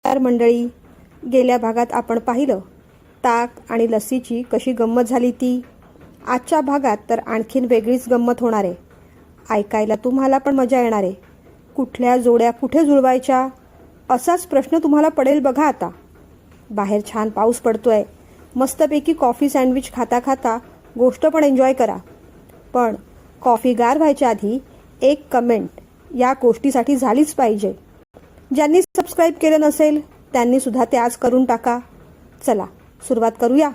नमस्कार मंडळी. गेल्या भागात आपण पाहिलं ताक आणि लस्सीची कशी गंमत झाली ती. आजच्या भागात तर आणखीन वेगळीच गंमत होणार आहे. ऐकायला तुम्हाला पण मजा येणार आहे. कुठल्या जोड्या कुठे जुळवायच्या असाच प्रश्न तुम्हाला पडेल बघा आता. बाहेर छान पाऊस पडतोय. मस्तपैकी कॉफी सँडविच खाता खाता गोष्ट पण एन्जॉय करा. पण कॉफी गार व्हायच्या आधी एक कमेंट या गोष्टीसाठी झालीच पाहिजे. ज्यांनी सबस्क्राईब केलं नसेल त्यांनी सुद्धा ते आज करून टाका. चला सुरुवात करूया.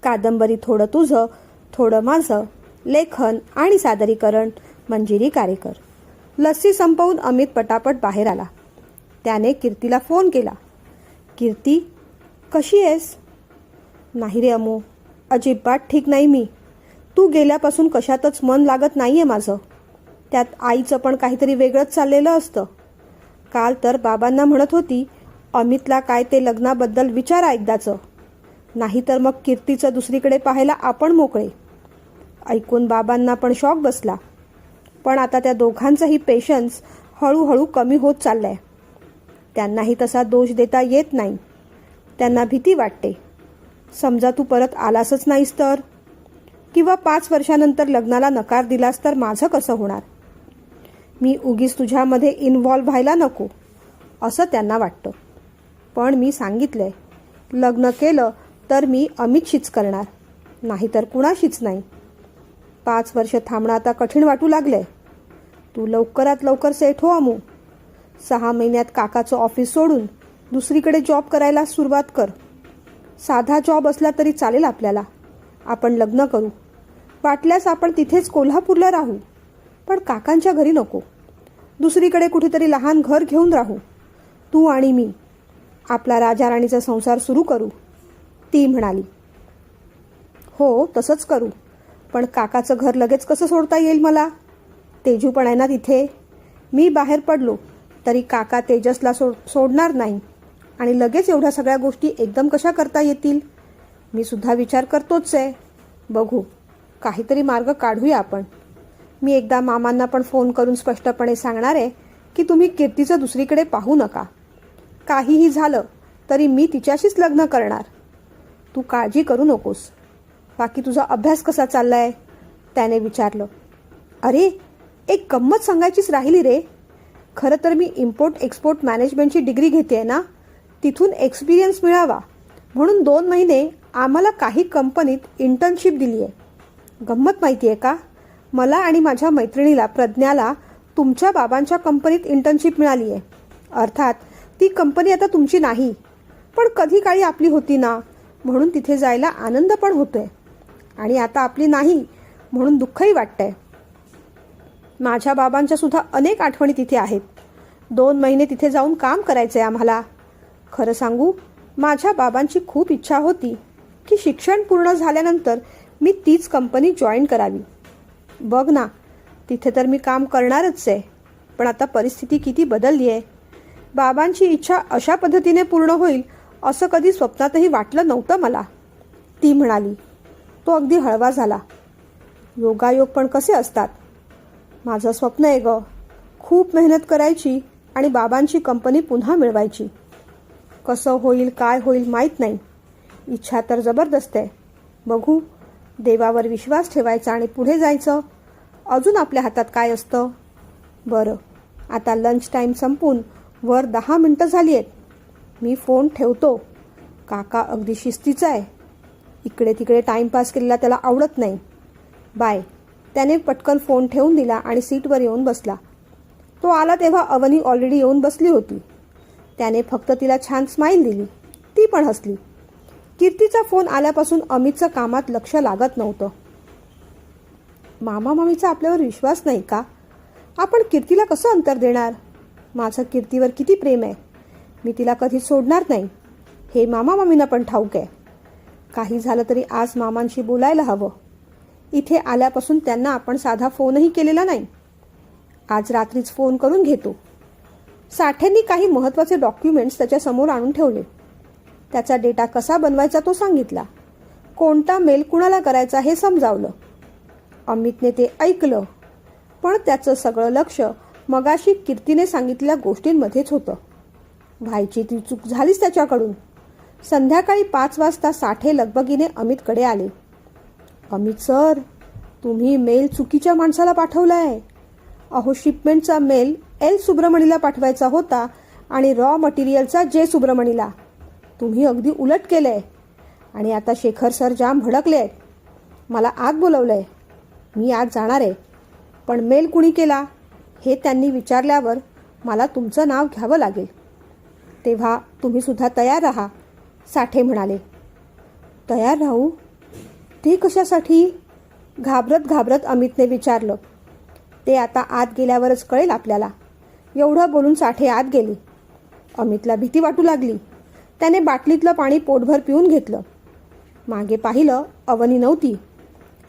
कादंबरी थोडं तुझं थोडं माझं. लेखन आणि सादरीकरण मंजिरी कारेकर. लस्सी संपवून अमित पटापट बाहेर आला. त्याने कीर्तीला फोन केला. कीर्ती, कशी आहेस? नाही रे अमू, अजिबात ठीक नाही मी. तू गेल्यापासून कशातच मन लागत नाहीये माझं. त्यात आईचं पण काहीतरी वेगळंच चाललेलं असतं. काल तर बाबांना म्हणत होती अमितला काय ते लग्नाबद्दल विचारा एकदाचं, नाही तर मग कीर्तीचं दुसरीकडे पाहायला आपण मोकळे. ऐकून बाबांना पण शॉक बसला. पण आता त्या दोघांचाही पेशन्स हळूहळू कमी होत चाललाय. त्यांनाही तसा दोष देता येत नाही. त्यांना भीती वाटते, समजा तू परत आलासच नाहीस तर, किंवा 5 वर्षानंतर लग्नाला नकार दिलास तर माझं कसं होणार. मी उगीच तुझ्यामध्ये इन्व्हॉल्व व्हायला नको असं त्यांना वाटतं. पण मी सांगितलंय, लग्न केलं तर मी अमितशीच करणार, नाहीतर कुणाशीच नाही. 5 वर्ष थांबणं आता कठीण वाटू लागलंय. तू लवकरात लवकर सेट हो अमू. 6 महिन्यात काकाचं ऑफिस सोडून दुसरीकडे जॉब करायला सुरुवात कर. साधा जॉब असला तरी चालेल आपल्याला. आपण लग्न करू. वाटल्यास आपण तिथेच कोल्हापूरला राहू, पण काकांच्या घरी नको. दुसरीकडे कुठेतरी लहान घर घेऊन राहू. तू आणि मी आपला राजा राणीचा संसार सुरू करू. ती म्हणाली, हो तसंच करू, पण काकाचं घर लगेच कसं सोडता येईल मला? तेजू पण आहे ना तिथे. मी बाहेर पडलो तरी काका तेजसला सोडणार नाही. आणि लगेच एवढ्या सगळ्या गोष्टी एकदम कशा करता येतील? मी सुद्धा विचार करतोच आहे. बघू, काहीतरी मार्ग काढूया आपण. मी एकदा मामांना पण फोन करून स्पष्टपणे सांगणार आहे की तुम्ही कीर्तीचं दुसरीकडे पाहू नका. काहीही झालं तरी मी तिच्याशीच लग्न करणार. तू काळजी करू नकोस. बाकी तुझा अभ्यास कसा चाललाय? त्याने विचारलं. अरे, एक गंमत सांगायचीच राहिली रे. खरं तर मी इम्पोर्ट एक्सपोर्ट मॅनेजमेंटची डिग्री घेते ना, तिथून एक्सपिरियन्स मिळावा म्हणून 2 महिने आम्हाला काही कंपनीत इंटर्नशिप दिली आहे. गंमत माहिती आहे का? मला आणि माझ्या मैत्रिणीला प्रज्ञाला तुमच्या बाबांच्या कंपनीत इंटर्नशिप मिळाली आहे. अर्थात ती कंपनी आता तुमची नाही, पण कधी काळी आपली होती ना, म्हणून तिथे जायला आनंद पण होतोय. आणि आता आपली नाही म्हणून दुःखही वाटतंय. माझ्या बाबांच्या सुद्धा अनेक आठवणी तिथे आहेत. 2 महिने तिथे जाऊन काम करायचंय आम्हाला. खरं सांगू, माझ्या बाबांची खूप इच्छा होती की शिक्षण पूर्ण झाल्यानंतर मी तीच कंपनी जॉईन करावी. बघ ना, तिथे तर मी काम करणारच आहे, पण आता परिस्थिती किती बदलली आहे. बाबांची इच्छा अशा पद्धतीने पूर्ण होईल असं कधी स्वप्नातही वाटलं नव्हतं मला. ती म्हणाली. तो अगदी हळवा झाला. योगायोग पण कसे असतात. माझं स्वप्न आहे ग, खूप मेहनत करायची आणि बाबांची कंपनी पुन्हा मिळवायची. कसं होईल काय होईल माहीत नाही. इच्छा तर जबरदस्त आहे. बघू, देवावर विश्वास ठेवायचा आणि पुढे जायचं. अजून आपल्या हातात काय असतं. बरं, आता लंच टाईम संपून वर 10 मिनटं झाली आहेत. मी फोन ठेवतो. काका अगदी शिस्तीचा आहे. इकडे तिकडे टाईमपास केलेला त्याला आवडत नाही. बाय. त्याने पटकन फोन ठेवून दिला आणि सीटवर येऊन बसला. तो आला तेव्हा अवनी ऑलरेडी येऊन बसली होती. त्याने फक्त तिला छान स्माईल दिली. ती पण हसली. कीर्तीचा फोन आल्यापासून अमितचं कामात लक्ष लागत नव्हतं. मामा मामीचा आपल्यावर विश्वास नाही का? आपण कीर्तीला कसं अंतर देणार? माझं कीर्तीवर किती प्रेम आहे. मी तिला कधी सोडणार नाही, हे मामा मामींना पण ठाऊक आहे. काही झालं तरी आज मामांशी बोलायला हवं. इथे आल्यापासून त्यांना आपण साधा फोनही केलेला नाही. आज रात्रीच फोन करून घेतो. साठेंनी काही महत्त्वाचे डॉक्युमेंट्स त्याच्यासमोर आणून ठेवले. त्याचा डेटा कसा बनवायचा तो सांगितला. कोणता मेल कुणाला करायचा हे समजावलं. अमितने ते ऐकलं, पण त्याचं सगळं लक्ष मगाशी कीर्तीने सांगितलेल्या गोष्टींमध्येच होतं. व्हायची ती चूक झालीच त्याच्याकडून. संध्याकाळी 5 वाजता साठे लगबगीने अमितकडे आले. अमित सर, तुम्ही मेल चुकीच्या माणसाला पाठवलाय. अहो, शिपमेंटचा मेल एल सुब्रमणीला पाठवायचा होता आणि रॉ मटेरियलचा जे सुब्रमणीला. तुम्ही अगदी उलट केलंय आणि आता शेखर सर जाम भडकले आहेत. मला आत बोलवलंय. मी आज जाणार आहे, पण मेल कुणी केला हे त्यांनी विचारल्यावर मला तुमचं नाव घ्यावं लागेल. तेव्हा तुम्ही सुद्धा तयार राहा, साठे म्हणाले. तयार राहू? ते कशासाठी? घाबरत घाबरत अमितने विचारलं. ते आता आत गेल्यावरच कळेल आपल्याला. एवढं बोलून साठे आत गेले. अमितला भीती वाटू लागली. त्याने बाटलीतलं पाणी पोटभर पिऊन घेतलं. मागे पाहिलं, अवनी नव्हती.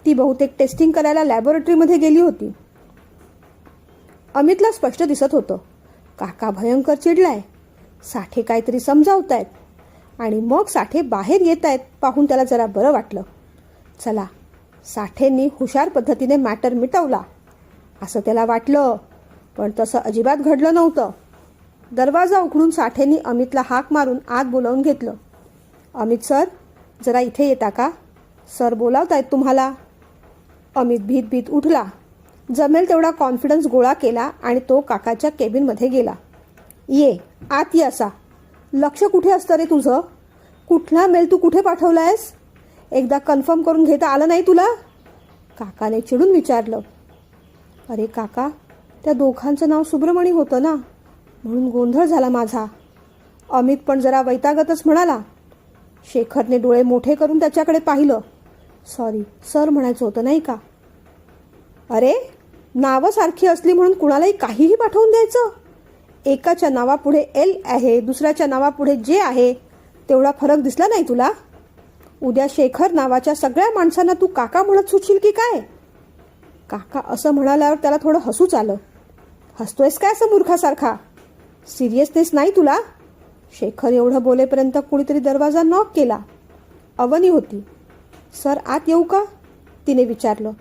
ती बहुतेक टेस्टिंग करायला लॅबोरेटरीमध्ये गेली होती. अमितला स्पष्ट दिसत होतं, काका भयंकर चिडलाय. साठे काहीतरी समजावतायत आणि मग साठे बाहेर येत आहेत पाहून त्याला जरा बरं वाटलं. चला, साठेंनी हुशार पद्धतीने मॅटर मिटवला असं त्याला वाटलं, पण तसं अजिबात घडलं नव्हतं. दरवाजा उघडून साठेंनी अमितला हाक मारून आत बोलावून घेतलं. अमित सर, जरा इथे येता का? सर बोलावतायत तुम्हाला. अमित भीत भीत उठला. जमेल तेवढा कॉन्फिडन्स गोळा केला आणि तो काकाच्या केबिनमध्ये गेला. ये, आत ये असा. लक्ष कुठे असतं रे तुझं? कुठला मेल तू कुठे पाठवलायस? एकदा कन्फर्म करून घेता आलं नाही तुला? काकाने चिडून विचारलं. अरे काका, त्या दोघांचं नाव सुब्रमणी होतं ना, म्हणून गोंधळ झाला माझा. अमित पण जरा वैतागतच म्हणाला. शेखरने डोळे मोठे करून त्याच्याकडे पाहिलं. सॉरी, सर म्हणायचं होतं नाही का? अरे, नावं सारखी असली म्हणून कुणालाही काहीही पाठवून द्यायचं? एकाच्या नावापुढे एल आहे, दुसऱ्याच्या नावापुढे जे आहे, तेवढा फरक दिसला नाही तुला? उद्या शेखर नावाच्या सगळ्या माणसांना तू काका म्हणत सुटशील की काय? काका असं म्हणाल्यावर त्याला थोडं हसूच आलं. हसतोयस काय असं मूर्खासारखा? सिरियसनेस नाही तुला? शेखर एवढं बोलेपर्यंत कुणीतरी दरवाजा नॉक केला. अवनी होती. सर, आत येऊ का? तिने विचारलं.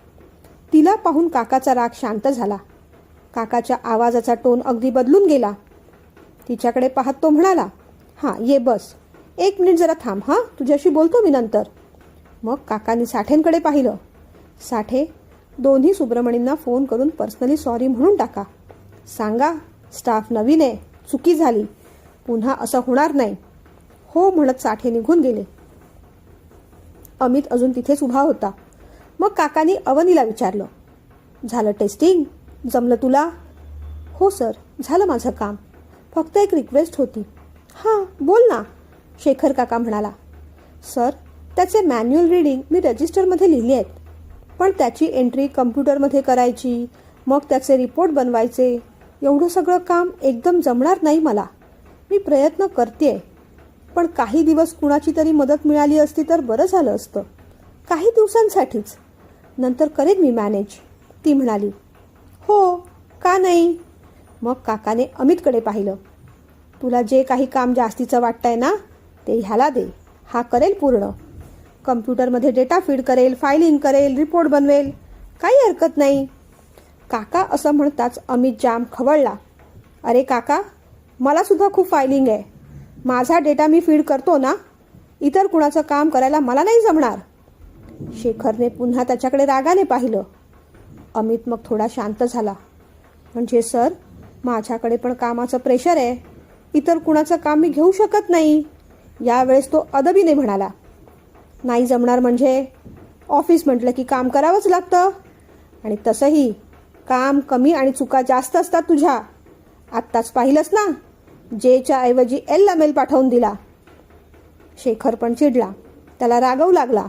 तिला पाहून काकाचा राग शांत झाला. काकाच्या आवाजाचा टोन अगदी बदलून गेला. तिच्याकडे पाहत तो म्हणाला, हां ये बस. 1 मिनिट जरा थांब. हां, तुझ्याशी बोलतो मी नंतर. मग काकांनी साठेंकडे पाहिलं. साठे, दोन्ही सुब्रमणींना फोन करून पर्सनली सॉरी म्हणून टाका. सांगा, स्टाफ नवीन आहे, चुकी झाली, पुन्हा असं होणार नाही. हो म्हणत साठे निघून गेले. अमित अजून तिथेच उभा होता. मग काकांनी अवनीला विचारलं, झालं टेस्टिंग? जमलं तुला? हो सर, झालं माझं काम. फक्त एक रिक्वेस्ट होती. हां बोल ना, शेखर काका म्हणाला. सर, त्याचे मॅन्युअल रीडिंग मी रजिस्टरमध्ये लिहिली आहेत, पण त्याची एंट्री कम्प्युटरमध्ये करायची, मग त्याचे रिपोर्ट बनवायचे, एवढं सगळं काम एकदम जमणार नाही मला. मी प्रयत्न करतेय, पण काही दिवस कुणाची तरी मदत मिळाली असती तर बरं झालं असतं. काही दिवसांसाठीच, नंतर करेन मी मॅनेज, ती म्हणाली. हो, का नाही? मग काकाने अमितकडे पाहिलं. तुला जे काही काम जास्तीचं वाटतंय ना, ते ह्याला दे, हा करेल पूर्ण. कम्प्युटरमध्ये डेटा फीड करेल, फायलिंग करेल, रिपोर्ट बनवेल, काही हरकत नाही. काका असं म्हणताच अमित जाम खवळला. अरे काका, मला सुद्धा खूप फायलिंग आहे. माझा डेटा मी फीड करतो ना, इतर कुणाचं काम करायला मला नाही जमणार. शेखरने पुन्हा त्याच्याकडे रागाने पाहिलं. अमित मग थोडा शांत झाला. म्हणजे सर, माझ्याकडे पण कामाचं प्रेशर आहे, इतर कुणाचं काम मी घेऊ शकत नाही. यावेळेस तो अदबीने म्हणाला. नाही जमणार म्हणजे? ऑफिस म्हटलं की काम करावंच लागतं, आणि तसंही काम कमी आणि चुका जास्त असतात तुझ्या. आत्ताच पाहिलंस ना, जेच्या ऐवजी एलला मेल पाठवून दिला. शेखर पण चिडला, त्याला रागवू लागला.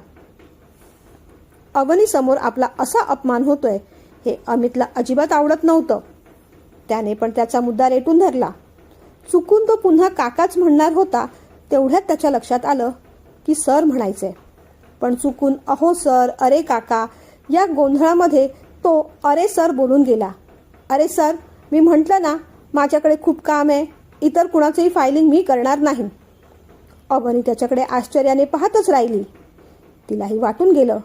अवनी समोर आपला असा अपमान होतोय हे अमितला अजिबात आवडत नव्हतं. त्याने पण त्याचा मुद्दा रेटून धरला. चुकून तो पुन्हा काकाच म्हणणार होता तेवढ्यात त्याच्या लक्षात आलं की सर म्हणायचे. पण चुकून अहो सर, अरे काका या गोंधळामध्ये तो अरे सर बोलून गेला. अरे सर, मी म्हटलं ना, माझ्याकडे खूप काम आहे, इतर कुणाचंही फायलिंग मी करणार नाही. अवनी त्याच्याकडे आश्चर्याने पाहतच राहिली. तिलाही वाटून गेलं,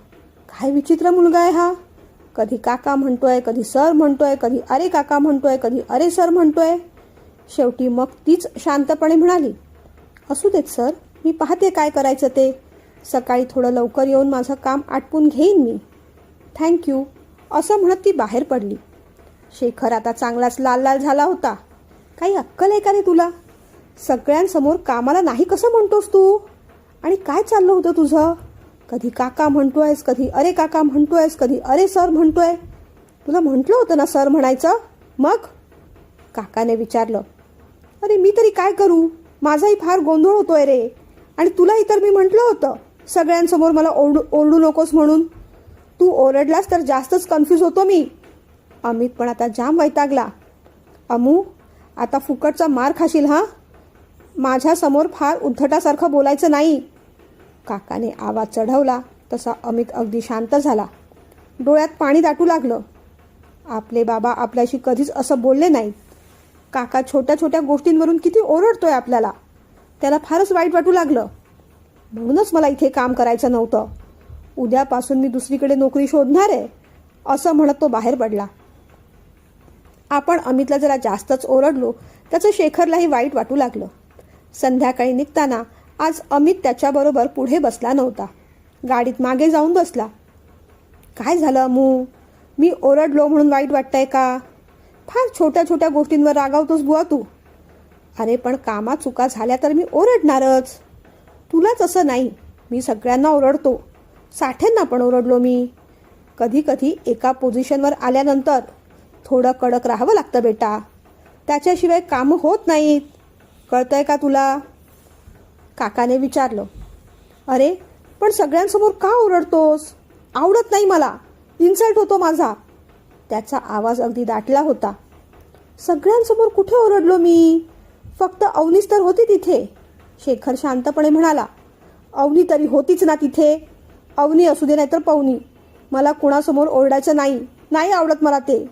काय विचित्र मुलगा आहे हा. कधी काका म्हणतोय, कधी सर म्हणतोय, कधी अरे काका म्हणतोय, कधी अरे सर म्हणतोय. शेवटी मग तीच शांतपणे म्हणाली, असू देत सर, मी पाहते काय करायचं ते. सकाळी थोडं लवकर येऊन माझं काम आटपून घेईन मी. थँक्यू, असं म्हणत ती बाहेर पडली. शेखर आता चांगलाच लाल लाल झाला होता. काही अक्कल आहे का रे तुला? सगळ्यांसमोर कामाला नाही कसं म्हणतोस तू? आणि काय चाललं होतं तुझं? कधी काका म्हणतोयस, कधी अरे काका म्हणतोयस, कधी अरे सर म्हणतोय. तुला म्हटलं होतं ना सर म्हणायचं. मग? काकाने विचारलं. अरे मी तरी काय करू, माझाही फार गोंधळ होतोय रे. आणि तुलाही तर मी म्हटलं होतं सगळ्यांसमोर मला ओरडू नकोस म्हणून. तू ओरडलास तर जास्तच कन्फ्यूज होतो मी. अमित पण आता जाम वैतागला. अमू, आता फुकटचा मार खाशील हां. माझ्यासमोर फार उद्धटासारखं बोलायचं नाही. काकाने आवाज चढवला तसा अमित अगदी शांत झाला. डोळ्यात पाणी दाटू लागलं. आपले बाबा आपल्याशी कधीच असं बोलले नाहीत. काका छोट्या छोट्या गोष्टींवरून किती ओरडतोय आपल्याला. त्याला फारच वाईट वाटू लागलं. म्हणूनच मला इथे काम करायचं नव्हतं. उद्यापासून मी दुसरीकडे नोकरी शोधणार आहे, असं म्हणत तो बाहेर पडला. आपण अमितला जरा जास्तच ओरडलो त्याचं शेखरलाही वाईट वाटू लागलं. संध्याकाळी निघताना आज अमित त्याच्याबरोबर पुढे बसला नव्हता. गाडीत मागे जाऊन बसला. काय झालं अमू? मी ओरडलो म्हणून वाईट वाटतंय का? फार छोट्या छोट्या गोष्टींवर रागावतोस बुवा तू. अरे पण कामात चुका झाल्या तर मी ओरडणारच. तुलाच असं नाही, मी सगळ्यांना ओरडतो. साठ्यांना पण ओरडलो मी. कधी कधी एका पोझिशनवर आल्यानंतर थोडं कडक राहावं लागतं बेटा. त्याच्याशिवाय कामं होत नाहीत. कळतंय का तुला? काकाने विचारलं. अरे पण सगळ्यांसमोर का ओरडतोस? आवडत नाही मला. इन्सल्ट होतो माझा. त्याचा आवाज अगदी दाटला होता. सगळ्यांसमोर कुठे ओरडलो मी? फक्त अवनीच तर होती तिथे. शेखर शांतपणे म्हणाला. अवनी तरी होतीच ना तिथे. अवनी असू दे नाही तर पवनी. मला कुणासमोर ओरडायचं नाही. नाही आवडत मला ते.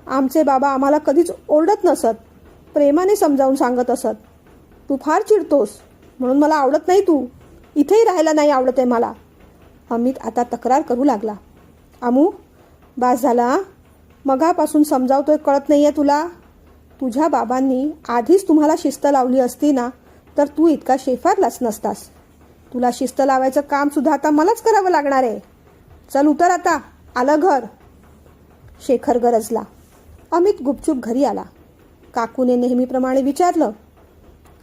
आमचे बाबा आम्हाला कधीच ओरडत नसत. प्रेमाने समजावून सांगत असत. तू फार चिडतोस म्हणून मला आवडत नाही तू. इथेही राहायला नाही आवडत आहे मला. अमित आता तक्रार करू लागला. अमू, बास झाला. मगापासून समजावतोय कळत नाही आहे तुला? तुझ्या बाबांनी आधीच तुम्हाला शिस्त लावली असती ना तर तू इतका शेफारलाच नसतास. तुला शिस्त लावायचं कामसुद्धा आता मलाच करावं लागणार आहे. चल उतर आता, आलं घर. शेखर गरजला. अमित गुपचूप घरी आला. काकूने नेहमीप्रमाणे विचारलं,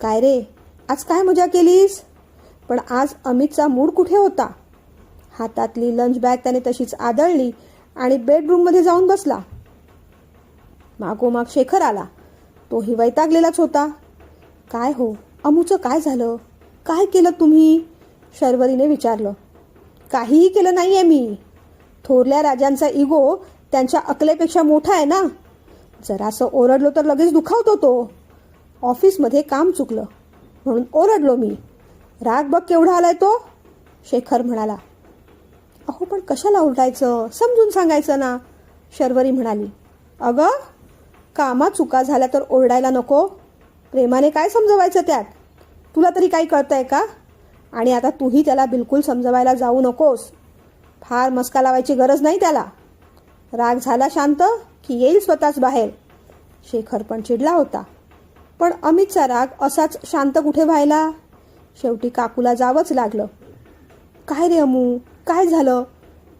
काय रे, आज काय मजा केलीस? पण आज अमितचा मूड कुठे होता? हातातली लंच बॅग त्याने तशीच आदळली आणि बेडरूममध्ये जाऊन बसला. मागोमाग शेखर आला. तोही वैतागलेलाच होता. काय हो, अमूचं काय झालं? काय केलं तुम्ही? शर्वरीने विचारलं. काहीही केलं नाही आहे मी. थोरल्या राजांचा इगो त्यांच्या अकलेपेक्षा मोठा आहे ना. जरासं ओरडलो तर लगेच दुखावतो तो. ऑफिसमध्ये काम चुकलं म्हणून ओरडलो मी. राग बघ केवढा आलाय तो. शेखर म्हणाला. अहो पण कशाला ओरडायचं, समजून सांगायचं ना. शर्वरी म्हणाली. अगं, कामात चुका झाल्या तर ओरडायला नको. प्रेमाने काय समजवायचं त्यात? तुला तरी काही कळतंय का? आणि आता तूही त्याला बिलकुल समजवायला जाऊ नकोस. फार मस्का लावायची गरज नाही त्याला. राग झाला शांत की येईल स्वतःच बाहेर. शेखर पण चिडला होता. पण अमितचा राग असाच शांत कुठे व्हायला? शेवटी काकूला जावंच लागलं. काय रे अमू, काय झालं?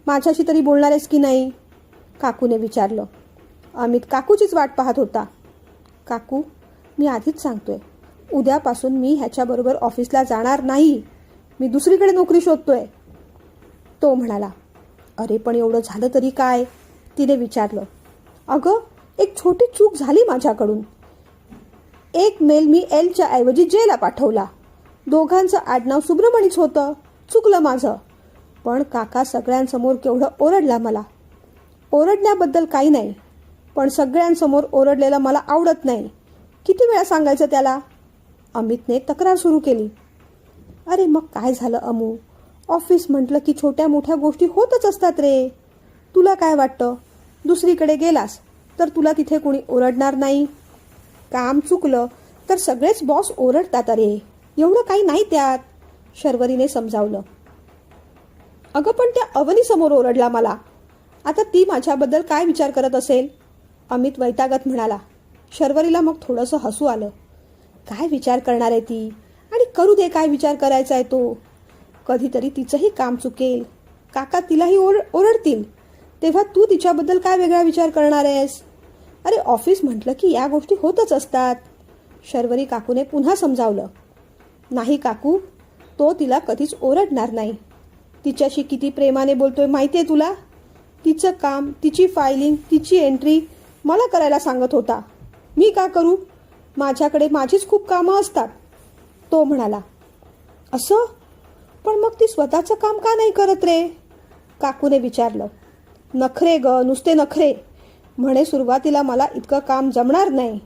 माझ्याशी तरी बोलणार आहेस की नाही? काकूने विचारलं. अमित काकूचीच वाट पाहत होता. काकू, मी आधीच सांगतोय, उद्यापासून मी ह्याच्याबरोबर ऑफिसला जाणार नाही. मी दुसरीकडे नोकरी शोधतोय. तो म्हणाला. अरे पण एवढं झालं तरी काय? तिने विचारलं. अगं, एक छोटी चूक झाली माझ्याकडून. एक मेल मी एलच्या ऐवजी जेला पाठवला. दोघांचं आडनाव सुब्रमणीच होतं. चुकलं माझं. पण काका सगळ्यांसमोर केवढं ओरडला मला. ओरडण्याबद्दल काही नाही, पण सगळ्यांसमोर ओरडलेलं मला आवडत नाही. किती वेळा सांगायचं त्याला? अमितने तक्रार सुरू केली. अरे मग काय झालं अमू? ऑफिस म्हटलं की छोट्या मोठ्या गोष्टी होतच असतात रे. तुला काय वाटतं, दुसरीकडे गेलास तर तुला तिथे कोणी ओरडणार नाही? काम चुकलं तर सगळेच बॉस ओरडतात. अरे एवढं काही नाही त्यात, शर्वरीने समजावलं. अगं पण त्या अवनीसमोर ओरडला मला. आता ती माझ्याबद्दल काय विचार करत असेल? अमित वैतागत म्हणाला. शर्वरीला मग थोडंसं हसू आलं. काय विचार करणार आहे ती, आणि करू दे काय विचार करायचा आहे तो. कधीतरी तिचंही काम चुकेल, काका तिलाही ओरडतील, तेव्हा तू तिच्याबद्दल काय वेगळा विचार करणार आहेस. अरे ऑफिस म्हटलं की या गोष्टी होतच असतात. शर्वरी काकूने पुन्हा समजावलं. नाही काकू, तो तिला कधीच ओरडणार नाही. तिच्याशी किती प्रेमाने बोलतोय माहिती आहे तुला. तिचं काम, तिची फायलिंग, तिची एंट्री मला करायला सांगत होता. मी का करू, माझ्याकडे माझीच खूप कामं असतात, तो म्हणाला. असं, पण मग ती स्वतःचं काम का नाही करत रे, काकूने विचारलं. नखरे ग, नुसते नखरे. म्हणे सुरुवातीला मला इतकं काम जमणार नाही,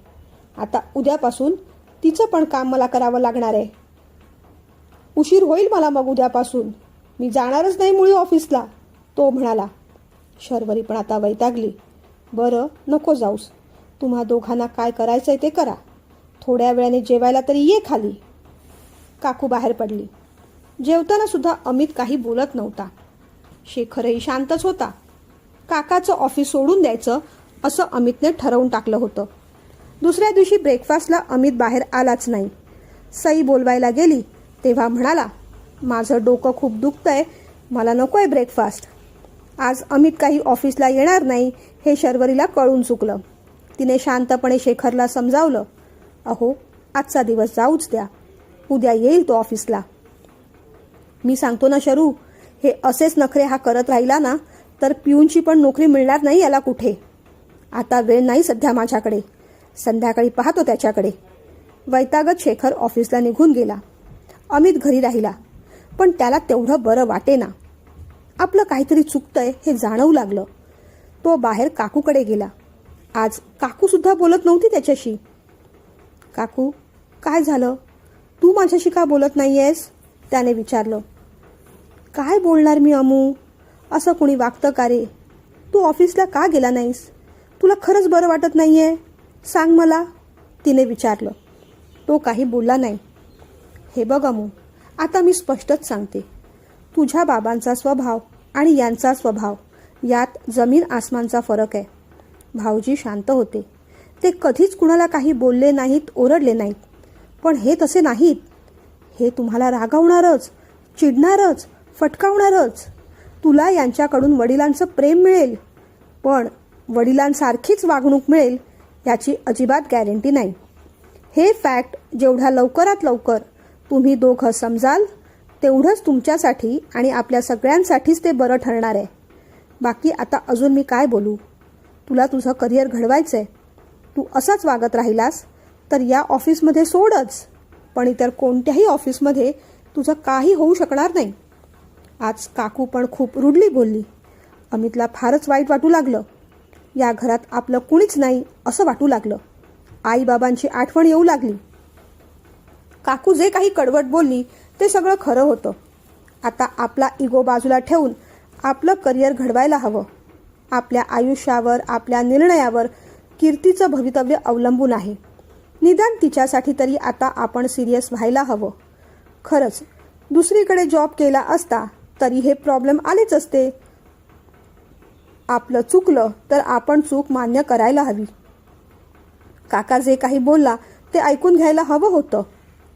आता उद्यापासून तिचं पण काम मला करावं लागणार आहे. उशीर होईल मला मग उद्यापासून, मी जाणारच नाही मुळी ऑफिसला, तो म्हणाला. शर्वरी पण आता वैतागली. बरं नको जाऊस, तुम्हा दोघांना काय करायचंय ते करा, थोड्या वेळाने जेवायला तरी ये खाली. काकू बाहेर पडली. जेवताना सुद्धा अमित काही बोलत नव्हता. शेखरही शांतच होता. काकाचं ऑफिस सोडून द्यायचं असं अमितने ठरवून टाकलं होतं. दुसऱ्या दिवशी ब्रेकफास्टला अमित बाहेर आलाच नाही. सई बोलवायला गेली तेव्हा म्हणाला, माझं डोकं खूप दुखतंय, मला नको आहे ब्रेकफास्ट. आज अमित काही ऑफिसला येणार नाही हे शर्वरीला कळून चुकलं. तिने शांतपणे शेखरला समजावलं, अहो आजचा दिवस जाऊच द्या, उद्या येईल तो ऑफिसला. मी सांगतो ना शरू, हे असेच नखरे हा करत राहिला ना तर पिऊनची पण नोकरी मिळणार नाही याला कुठे. आता वेळ नाही सध्या माझ्याकडे, संध्याकाळी पाहतो त्याच्याकडे. वैतागत शेखर ऑफिसला निघून गेला. अमित घरी राहिला, पण त्याला तेवढं बरं वाटेना. आपलं काहीतरी चुकतंय हे जाणवू लागलं. तो बाहेर काकूकडे गेला. आज काकूसुद्धा बोलत नव्हती त्याच्याशी. काकू, काय झालं, तू माझ्याशी का बोलत नाही आहेस, त्याने विचारलं. काय बोलणार मी अमू, असं कुणी वागतं का रे. तू ऑफिसला का गेला नाहीस, तुला खरंच बरं वाटत नाही आहे, सांग मला, तिने विचारलं. तो काही बोलला नाही. हे बघ अमू, आता मी स्पष्टच सांगते, तुझ्या बाबांचा स्वभाव आणि यांचा स्वभाव यात जमीन आसमानचा फरक आहे. भाऊजी शांत होते, ते कधीच कुणाला काही बोलले नाहीत, ओरडले नाहीत. पण हे तसे नाहीत. हे तुम्हाला रागवणारच, चिडणारच, फटकावणारच. तुला यांच्याकडून वडिलांचं प्रेम मिळेल, पण वडिलांसारखीच वागणूक मिळेल याची अजिबात गॅरंटी नाही. हे फॅक्ट जेवढ्या लवकरात लवकर तुम्ही दोघं समजाल तेवढंच तुमच्यासाठी आणि आपल्या सगळ्यांसाठीच ते बरं ठरणार आहे. बाकी आता अजून मी काय बोलू, तुला तुझं करिअर घडवायचं आहे. तू असाच वागत राहिलास तर या ऑफिसमध्ये सोडच, पण इतर कोणत्याही ऑफिसमध्ये तुझं काही होऊ शकणार नाही. आज काकू पण खूप रुडली बोलली. अमितला फारच वाईट वाटू लागलं. या घरात आपलं कुणीच नाही असं वाटू लागलं. आईबाबांची आठवण येऊ लागली. काकू जे काही कडवट बोलली ते सगळं खरं होतं. आता आपला इगो बाजूला ठेवून आपलं करिअर घडवायला हवं. आपल्या आयुष्यावर, आपल्या निर्णयावर कीर्तीचं भवितव्य अवलंबून आहे. निदान तिच्यासाठी तरी आता आपण सिरियस व्हायला हवं. खरंच दुसरीकडे जॉब केला असता तरी हे प्रॉब्लेम आलेच असते. आपलं चुकलं तर आपण चूक मान्य करायला हवी. काका जे काही बोलला ते ऐकून घ्यायला हवं होतं.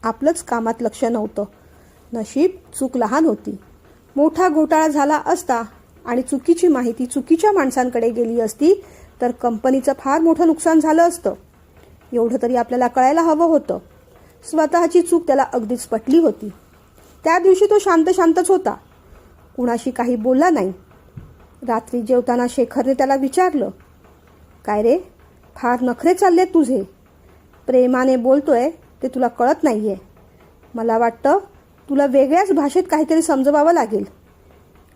आपलंच कामात लक्ष नव्हतं. नशीब चूक लहान होती. मोठा घोटाळा झाला असता आणि चुकीची माहिती चुकीच्या माणसांकडे गेली असती तर कंपनीचं फार मोठं नुकसान झालं असतं. एवढं तरी आपल्याला कळायला हवं होतं. स्वतःची चूक त्याला अगदीच पटली होती. त्या दिवशी तो शांतच होता, कुणाशी काही बोलला नाही. रात्री जेवताना शेखरने त्याला विचारलं, काय रे, फार नखरे चालले तुझे, प्रेमाने बोलतोय ते तुला कळत नाहीये. मला वाटतं तुला वेगळ्याच भाषेत काहीतरी समजवावं लागेल.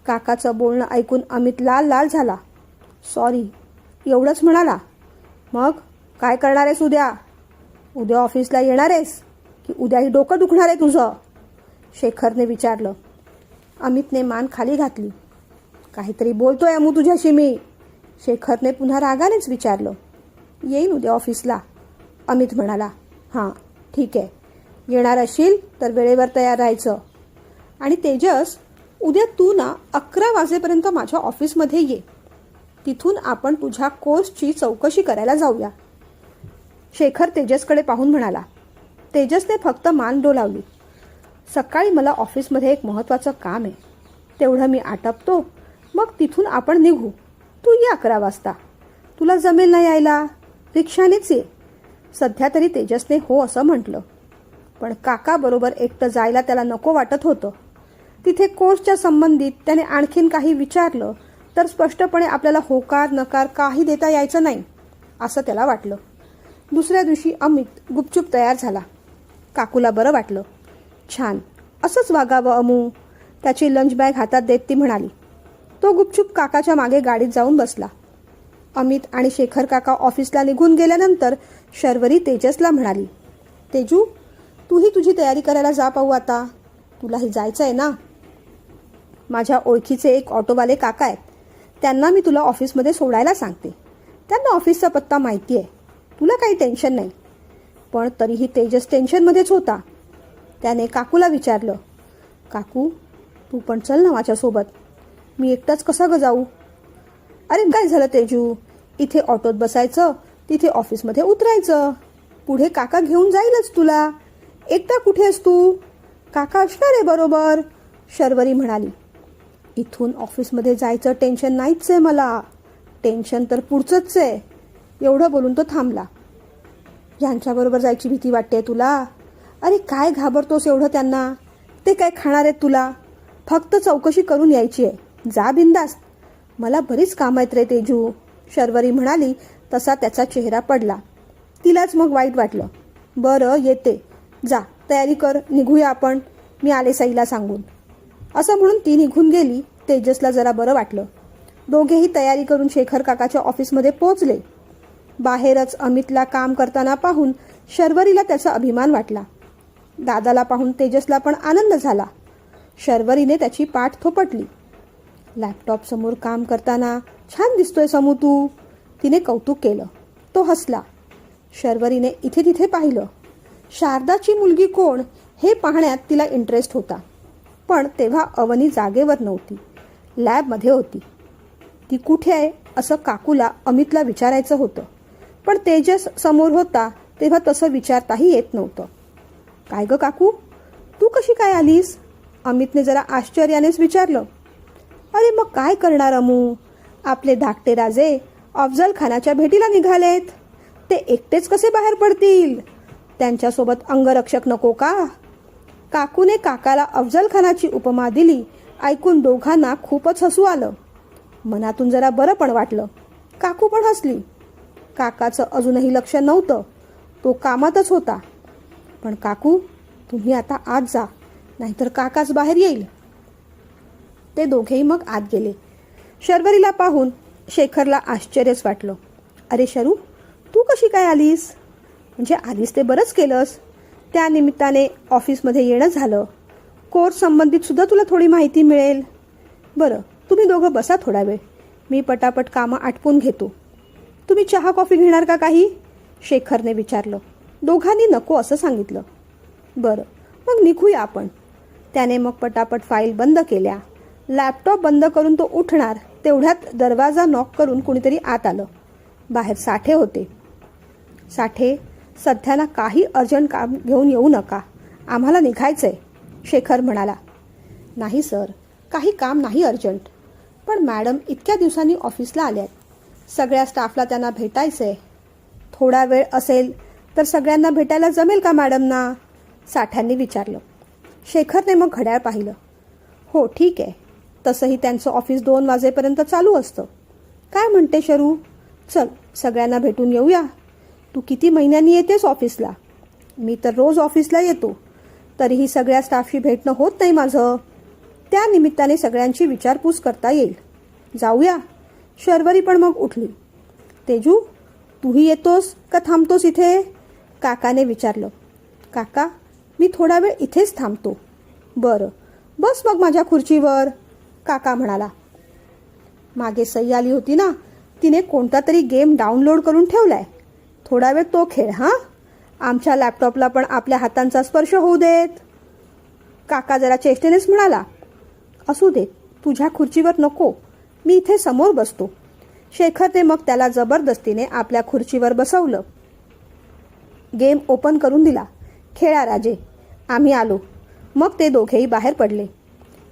काकाचं बोलणं ऐकून अमित लाल झाला. सॉरी, एवढंच म्हणाला. मग काय करणार आहेस उद्या? उद्या ऑफिसला येणार आहेस की उद्याही डोकं दुखणार आहे तुझं? शेखरने विचारलं. अमितने मान खाली घातली. काहीतरी बोलतोय अमू तुझ्याशी मी, शेखरने पुन्हा रागानेच विचारलं. येईन उद्या ऑफिसला, अमित म्हणाला. हां ठीक आहे, येणार असशील तर वेळेवर तयार राहायचं. आणि तेजस, उद्या तू ना 11 वाजेपर्यंत माझ्या ऑफिसमध्ये ये. तिथून आपण तुझ्या कोर्सची चौकशी करायला जाऊया. शेखर तेजसकडे पाहून म्हणाला. तेजसने फक्त मान डोलावली. सकाळी मला ऑफिसमध्ये एक महत्त्वाचं काम आहे, तेवढं मी आटपतो, मग तिथून आपण निघू. तू ये 11 वाजता. तुला जमेल ना यायला? रिक्षानेच ये. सध्या तरी तेजसने हो असं म्हटलं, पण काकाबरोबर एकटं जायला त्याला नको वाटत होतं. तिथे कोर्सच्या संबंधित त्याने आणखीन काही विचारलं तर स्पष्टपणे आपल्याला होकार नकार काही देता यायचं नाही असं त्याला वाटलं. दुसऱ्या दिवशी अमित गुपचूप तयार झाला. काकूला बरं वाटलं. छान, असंच वागावं अमू, त्याची लंच बॅग हातात देत ती म्हणाली. तो गुपचूप काकाच्या मागे गाडीत जाऊन बसला. अमित आणि शेखर काका ऑफिसला निघून गेल्यानंतर शर्वरी तेजसला म्हणाली, तेजू, तूही तुझी तयारी करायला जा पाहू आता. तुलाही जायचं आहे ना? माझ्या ओळखीचे एक ऑटोवाले काका आहेत, त्यांना मी तुला ऑफिसमध्ये सोडायला सांगते. त्यांना ऑफिसचा पत्ता माहिती आहे. तुला काही टेन्शन नाही. पण तरीही तेजस टेन्शनमध्येच होता. त्याने काकूला विचारलं, काकू, तू पण चल ना माझ्यासोबत. मी एकटाच कसा ग जाऊ? अरे काय झालं तेजू, इथे ऑटोत बसायचं, तिथे ऑफिसमध्ये उतरायचं. पुढे काका घेऊन जाईलच तुला. एकटा कुठे आहेस तू? काका असणार आहे बरोबर, शर्वरी म्हणाली. इथून ऑफिसमध्ये जायचं टेन्शन नाहीच आहे मला. टेन्शन तर पुढचंच आहे. एवढं बोलून तो थांबला. यांच्याबरोबर जायची भीती वाटते तुला? अरे काय घाबरतोस एवढं त्यांना? ते काय खाणार आहेत तुला? फक्त चौकशी करून यायची आहे. जा बिंदास. मला बरीच काम आहेत रे तेजू, शर्वरी म्हणाली. तसा त्याचा चेहरा पडला. तिलाच मग वाईट वाटलं. बरं येते, जा तयारी कर, निघूया आपण. मी आले सईला सांगून. असं म्हणून ती निघून गेली. तेजसला जरा बरं वाटलं. दोघेही तयारी करून शेखर काकाच्या ऑफिसमध्ये पोहोचले. बाहेरच अमितला काम करताना पाहून शर्वरीला त्याचा अभिमान वाटला. दादाला पाहून तेजसला पण आनंद झाला. शर्वरीने त्याची पाठ थोपटली. लॅपटॉप समोर काम करताना छान दिसतोय समू तू, तिने कौतुक केलं. तो हसला. शर्वरीने इथे तिथे पाहिलं. शारदाची मुलगी कोण हे पाहण्यात तिला इंटरेस्ट होता. पण तेव्हा अवनी जागेवर नव्हती, लॅबमध्ये होती. ती कुठे आहे असं काकूला अमितला विचारायचं होतं, पण तेजस समोर होता तेव्हा तसं विचारताही येत नव्हतं. काय ग काकू, तू कशी काय आलीस? अमितने जरा आश्चर्यानेच विचारलं. अरे मग काय करणार अमू, आपले धाकटे राजे अफजल खानाच्या भेटीला निघालेत. ते एकटेच कसे बाहेर पडतील? त्यांच्यासोबत अंगरक्षक नको का? काकूने काकाला अफजल खानाची उपमा दिली. ऐकून दोघांना खूपच हसू आलं. मनातून जरा बरं पण वाटलं. काकू पण हसली. काकाचं अजूनही लक्ष नव्हतं, तो कामातच होता. पण काकू, तुम्ही आता आत जा, नाहीतर काकाच बाहेर येईल. ते दोघेही मग आत गेले. शर्वरीला पाहून शेखरला आश्चर्यच वाटलं. अरे शरू, तू कशी काय आलीस? म्हणजे आलीस ते बरंच केलंस. त्या निमित्ताने ऑफिसमध्ये येणं झालं. कोर्स संबंधित सुद्धा तुला थोडी माहिती मिळेल. बरं, तुम्ही दोघं बसा थोडा वेळ, मी पटापट कामं आटपून घेतो. तुम्ही चहा कॉफी घेणार का काही? शेखरने विचारलं. दोघांनी नको असं सांगितलं. बरं, मग निघूया आपण. त्याने मग पटापट फाईल बंद केल्या. लॅपटॉप बंद करून तो उठणार तेवढ्यात दरवाजा नॉक करून कुणीतरी आत आलं. बाहेर साठे होते. साठे, सध्याला काही अर्जंट काम घेऊन येऊ नका, आम्हाला निघायचंय, शेखर म्हणाला. नाही सर, काही काम नाही अर्जंट, पण मॅडम इतक्या दिवसांनी ऑफिसला आल्यात. सगळ्या स्टाफला त्यांना भेटायचंय. थोडा वेळ असेल तर सगळ्यांना भेटायला जमेल का मॅडमना? साठ्यांनी विचारलं. शेखरने मग घड्याळ पाहिलं. हो ठीक आहे, तसंही त्यांचं ऑफिस 2 वाजेपर्यंत चालू असतं. काय म्हणते शरू, चल सगळ्यांना भेटून येऊया. तू किती महिन्यांनी येतेस ऑफिसला? मी तर रोज ऑफिसला येतो, तरीही सगळ्या स्टाफशी भेटणं होत नाही माझं. त्या निमित्ताने सगळ्यांची विचारपूस करता येईल. जाऊया. शर्वरी पण मग उठली. तेजू, तूही येतोस का थांबतोस इथे? काकाने विचारलं. काका, मी थोडा वेळ इथेच थांबतो. बरं, बस मग माझ्या खुर्चीवर, काका म्हणाला. मागे सई आली होती ना, तिने कोणता तरी गेम डाउनलोड करून ठेवलाय. थोडा वेळ तो खेळ. हां, आमच्या लॅपटॉपला पण आपल्या हातांचा स्पर्श होऊ देत. काका जरा चेष्टेनेच म्हणाला. असू दे, तुझ्या खुर्चीवर नको, मी इथे समोर बसतो. शेखरने मग त्याला जबरदस्तीने आपल्या खुर्चीवर बसवलं. गेम ओपन करून दिला. खेळा राजे, आम्ही आलो. मग ते दोघेही बाहेर पडले.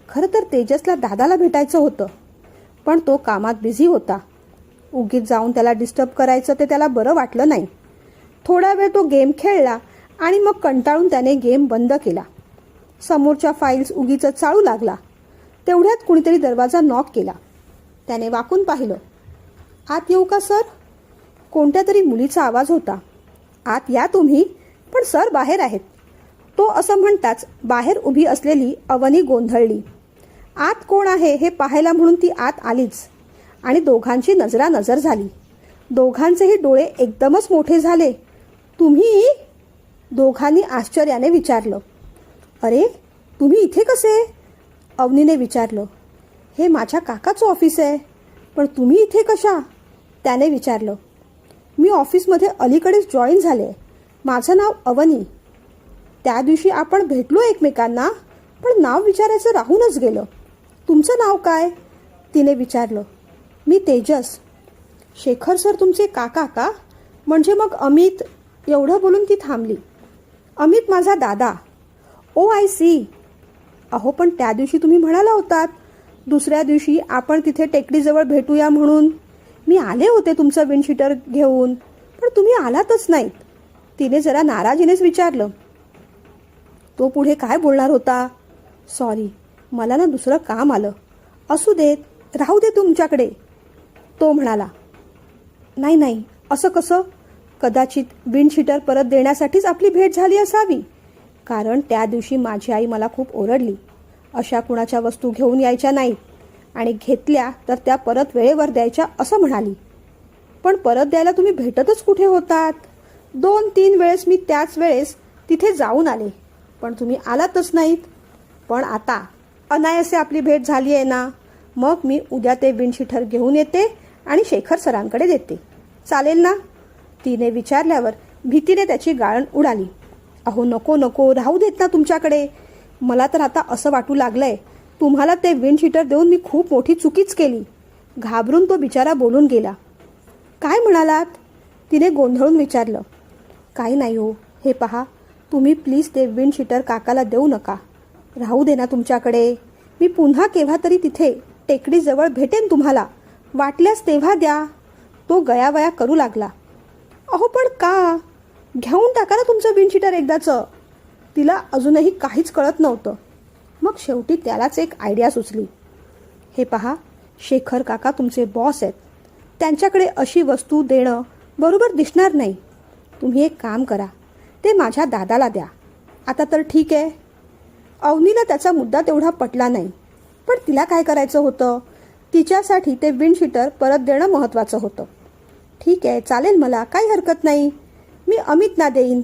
खरं तर तेजसला दादाला भेटायचं होतं, पण तो कामात बिझी होता. उगीच जाऊन त्याला डिस्टर्ब करायचं ते त्याला बरं वाटलं नाही. थोडा वेळ तो गेम खेळला आणि मग कंटाळून त्याने गेम बंद केला. समोरच्या फाईल्स उगीच चाळू लागला. तेवढ्यात कुणीतरी दरवाजा नॉक केला. त्याने वाकून पाहिलं. आत येऊ का सर? कोणत्या तरी मुलीचा आवाज होता. आत या तुम्ही, पण सर बाहेर आहेत. तो असं म्हणताच बाहेर उभी असलेली अवनी गोंधळली. आत कोण आहे हे पाहायला म्हणून ती आत आलीच आणि दोघांची नजरानजर झाली. दोघांचेही डोळे एकदमच मोठे झाले. तुम्ही? दोघांनी आश्चर्याने विचारलं. अरे, तुम्ही इथे कसे? अवनीने विचारलं. हे माझ्या काकाचं ऑफिस आहे, पण तुम्ही इथे कशा? त्याने विचारलं. मी ऑफिसमध्ये अलीकडेच जॉईन झाले. माझं नाव अवनी. त्या दिवशी आपण भेटलो एकमेकांना, पण नाव विचारायचं राहूनच गेलं. तुमचं नाव काय? तिने विचारलं. मी तेजस. शेखर सर तुमचे काका का? म्हणजे मग अमित? एवढं बोलून ती थांबली. अमित माझा दादा. ओ आय सी. अहो, पण त्या दिवशी तुम्ही म्हणाला होतात दुसऱ्या दिवशी आपण तिथे टेकडीजवळ भेटूया म्हणून. मी आले होते तुमचं विंडशीटर घेऊन, पण तुम्ही आलातच नाहीत. तिने जरा नाराजीनेच विचारलं. तो पुढे काय बोलणार होता? सॉरी, मला ना दुसरं काम आलं. असू देत, राहू दे तुमच्याकडे, तो म्हणाला. नाही नाही, असं कसं? कदाचित विंडशीटर परत देण्यासाठीच आपली भेट झाली असावी, कारण त्या दिवशी माझी आई मला खूप ओरडली. अशा कुणाच्या वस्तू घेऊन यायच्या नाहीत आणि घेतल्या तर त्या परत वेळेवर द्यायच्या असं म्हणाली. पण परत द्यायला तुम्ही भेटतच कुठे होतात? 2-3 वेळेस मी त्याच वेळेस तिथे जाऊन आले, पण तुम्ही आलातच नाहीत. पण आता अनायासे आपली भेट झाली आहे ना, मग मी उद्या ते विंडशीटर घेऊन येते आणि शेखर सरांकडे देते. चालेल ना? तिने विचारल्यावर भीतीने त्याची गाळण उडाली. अहो नको नको, राहू देत ना तुमच्याकडे. मला तर आता असं वाटू लागलंय तुम्हाला ते विंडशीटर देऊन मी खूप मोठी चुकीच केली. घाबरून तो बिचारा बोलून गेला. काय म्हणालात? तिने गोंधळून विचारलं. काही नाही हो, हे पहा, तुम्ही प्लीज ते विंडशीटर काकाला देऊ नका. राहू दे ना तुमच्याकडे. मी पुन्हा केव्हा तरी तिथे टेकडीजवळ भेटेन तुम्हाला. वाटल्यास तेव्हा द्या. तो गयावया करू लागला. अहो पण का? घेऊन टाका ना तुमचं विंडशीटर एकदाचं. तिला अजूनही काहीच कळत नव्हतं. मग शेवटी त्यालाच एक आयडिया सुचली. हे पहा, शेखर काका तुमचे बॉस आहेत. त्यांच्याकडे अशी वस्तू देणं बरोबर दिसणार नाही. तुम्ही एक काम करा, ते माझ्या दादाला द्या. आता तर ठीक आहे. अवनीला त्याचा मुद्दा तेवढा पटला नाही, पण तिला काय करायचं होतं? तिच्यासाठी ते विंडशीटर परत देणं महत्त्वाचं होतं. ठीक आहे, चालेल, मला काही हरकत नाही. मी अमितना देईन.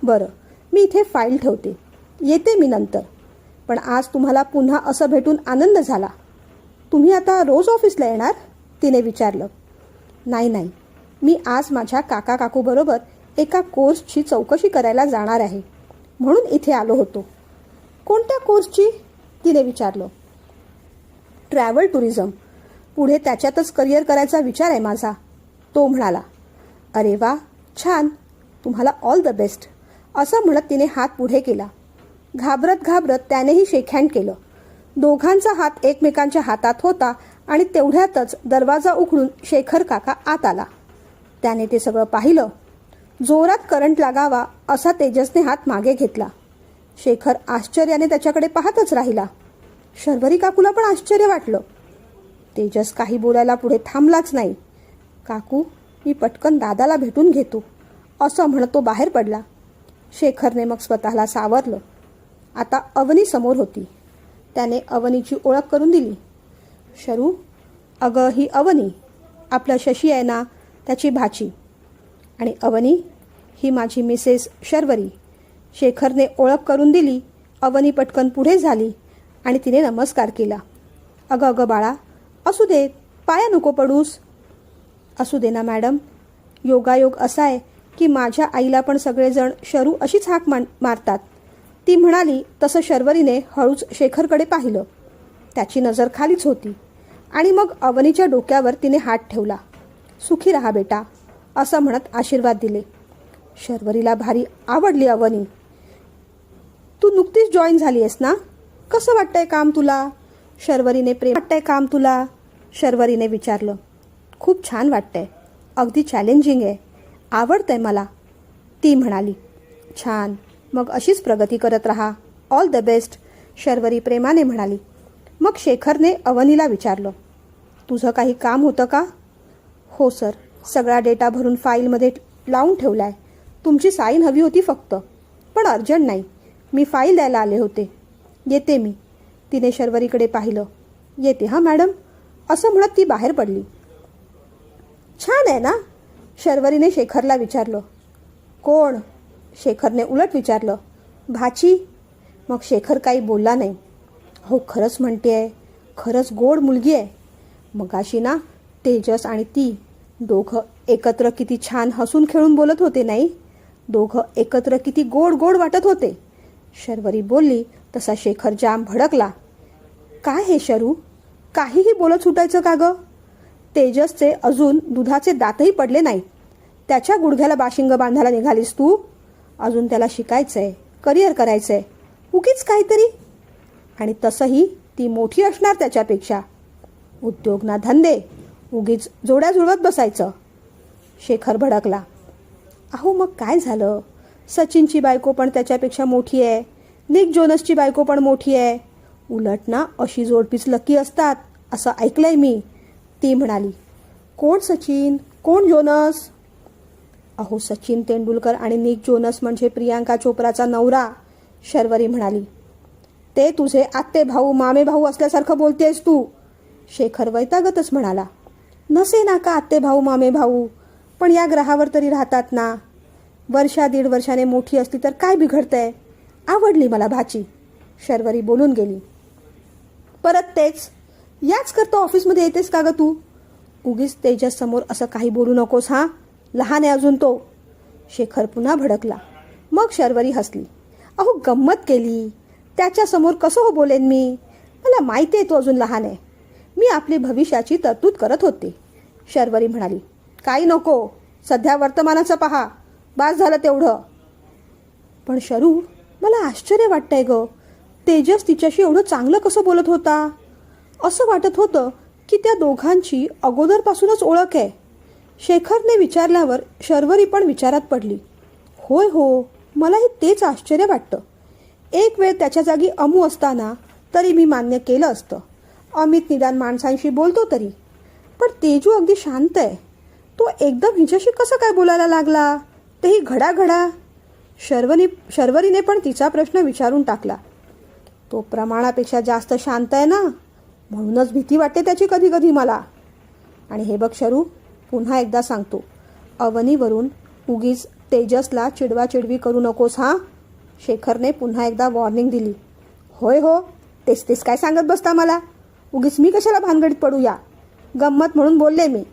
बरं, मी इथे फाईल ठेवते, येते मी नंतर. पण आज तुम्हाला पुन्हा असं भेटून आनंद झाला. तुम्ही आता रोज ऑफिसला येणार? तिने विचारलं. नाही नाही, मी आज माझ्या काका काकूबरोबर एका कोर्सची चौकशी करायला जाणार आहे, म्हणून इथे आलो होतो. कोणत्या कोर्सची? तिने विचारलं. Travel tourism. पुढे त्याच्यातच करिअर करायचा विचार आहे माझा, तो म्हणाला. अरे वा, छान, तुम्हाला ऑल द बेस्ट, असं म्हणत तिने हात पुढे केला. घाबरत घाबरत त्यानेही शेकहँड केलं. दोघांचा हात एकमेकांच्या हातात होता आणि तेवढ्यातच दरवाजा उघडून शेखर काका आत आला. त्याने ते सगळं पाहिलं. जोरात करंट लागावा असा तेजसने हात मागे घेतला. शेखर आश्चर्याने त्याच्याकडे पाहतच राहिला. शर्वरी काकूला पण आश्चर्य वाटलं. तेजस काही बोलायला पुढे थांबलाच नाही. काकू, मी पटकन दादाला भेटून घेतो, असं म्हणत तो बाहेर पडला. शेखरने मग स्वतःला सावरलं. आता अवनी समोर होती. त्याने अवनीची ओळख करून दिली. शरू, अगं ही अवनी, आपलं शशी आहे ना, त्याची भाची. आणि अवनी, ही माझी मिसेस शर्वरी. शेखरने ओळख करून दिली. अवनी पटकन पुढे झाली आणि तिने नमस्कार केला. अगं अगं बाळा, असू दे, पाया नको पडूस. असू दे ना मॅडम. योगायोग असा आहे की माझ्या आईला पण सगळेजण शरू अशीच हाक मारतात. ती म्हणाली तसं शर्वरीने हळूच शेखरकडे पाहिलं. त्याची नजर खालीच होती आणि मग अवनीच्या डोक्यावर तिने हात ठेवला. सुखी रहा बेटा, असं म्हणत आशीर्वाद दिले. शर्वरीला भारी आवडली अवनी. तू नुकतीच जॉईन झाली आहेस ना? कसं वाटतंय काम तुला? शर्वरीने विचारलं. खूप छान वाटतंय, अगदी चॅलेंजिंग आहे, आवडतंय मला, ती म्हणाली. छान, मग अशीच प्रगती करत राहा, ऑल द बेस्ट, शर्वरी प्रेमाने म्हणाली. मग शेखरने अवनीला विचारलं, तुझं काही काम होतं का? हो सर, सगळा डेटा भरून फाईलमध्ये लावून ठेवला आहे. तुमची साईन हवी होती फक्त, पण अर्जंट नाही, मी फाईल द्यायला आले होते. येते मी. तिने शर्वरीकडे पाहिलं. येते हां मॅडम, असं म्हणत ती बाहेर पडली. छान आहे ना? शर्वरीने शेखरला विचारलं. कोण? शेखरने उलट विचारलं. भाची. मग शेखर काही बोलला नाही. हो, खरंच म्हणते आहे, खरंच गोड मुलगी आहे. मगाशी ना तेजस आणि ती दोघं एकत्र किती छान हसून खेळून बोलत होते नाही? दोघं एकत्र किती गोड गोड वाटत होते. शर्वरी बोलली तसा शेखर जाम भडकला. काय हे शरू, काहीही बोलत सुटायचं का गं? तेजसचे अजून दुधाचे दातही पडले नाहीत. त्याच्या गुडघ्याला बाशिंग बांधायला निघालीस तू? अजून त्याला शिकायचंय, करिअर करायचंय, उगीच काहीतरी. आणि तसंही ती मोठी असणार त्याच्यापेक्षा. उद्योग ना धंदे, उगीच जोड्या जुळवत बसायचं. शेखर भडकला. अहो मग काय झालं? सचिनची बायको पण त्याच्यापेक्षा मोठी आहे, निक जोनसची बायको पण मोठी आहे. उलट ना अशी जोडपीच लकी असतात असं ऐकलंय मी, ती म्हणाली. कोण सचिन, कोण जोनस? अहो सचिन तेंडुलकर आणि निक जोनस म्हणजे प्रियांका चोप्राचा नवरा, शर्वरी म्हणाली. ते तुझे आत्ते भाऊ मामे भाऊ असल्यासारखं बोलतेस तू, शेखर वैतागतच म्हणाला. नसे ना का आत्ते भाऊ मामे भाऊ, पण या ग्रहावर तरी राहतात ना. वर्षा दीड वर्षाने मोठी असती तर काय बिघडतंय? आवडली मला भाची, शर्वरी बोलून गेली. परत तेच, याच करता ऑफिसमध्ये येतेस का ग तू? उगीच तेजस समोर असं काही बोलू नकोस हां, लहान आहे अजून तो, शेखर पुन्हा भडकला. मग शर्वरी हसली. अहो गंमत केली, त्याच्यासमोर कसं हो बोलेन मी? मला माहिती आहे तो अजून लहान आहे. मी आपली भविष्याची तरतूद करत होते, शर्वरी म्हणाली. काही नको, सध्या वर्तमानाचं पहा, बास झालं तेवढं. पण शरू, मला आश्चर्य वाटतंय ग, तेजस तिच्याशी एवढं चांगलं कसं बोलत होता? असं वाटत होतं की त्या दोघांची अगोदरपासूनच ओळख आहे. शेखरने विचारल्यावर शर्वरी पण विचारात पडली. होय हो, मलाही तेच आश्चर्य वाटतं. एक वेळ त्याच्या जागी अमू असताना तरी मी मान्य केलं असतं. अमित निदान माणसांशी बोलतो तरी, पण तेजू अगदी शांत आहे. तो एकदम हिच्याशी कसं काय बोलायला लागला, तेही घडाघडा? शर्वरीने पण तिचा प्रश्न विचारून टाकला. तो प्रमाणापेक्षा जास्त शांत आहे ना, म्हणूनच भीती वाटते त्याची कधी कधी मला. आणि हे बघ शरू, पुन्हा एकदा सांगतो, अवनीवरून उगीच तेजसला चिडवाचिडवी करू नकोस हां, शेखरने पुन्हा एकदा वॉर्निंग दिली. होय हो, तेच काय सांगत बसता मला, उगीच मी कशाला भानगडीत पडूया? गंमत म्हणून बोलले मी.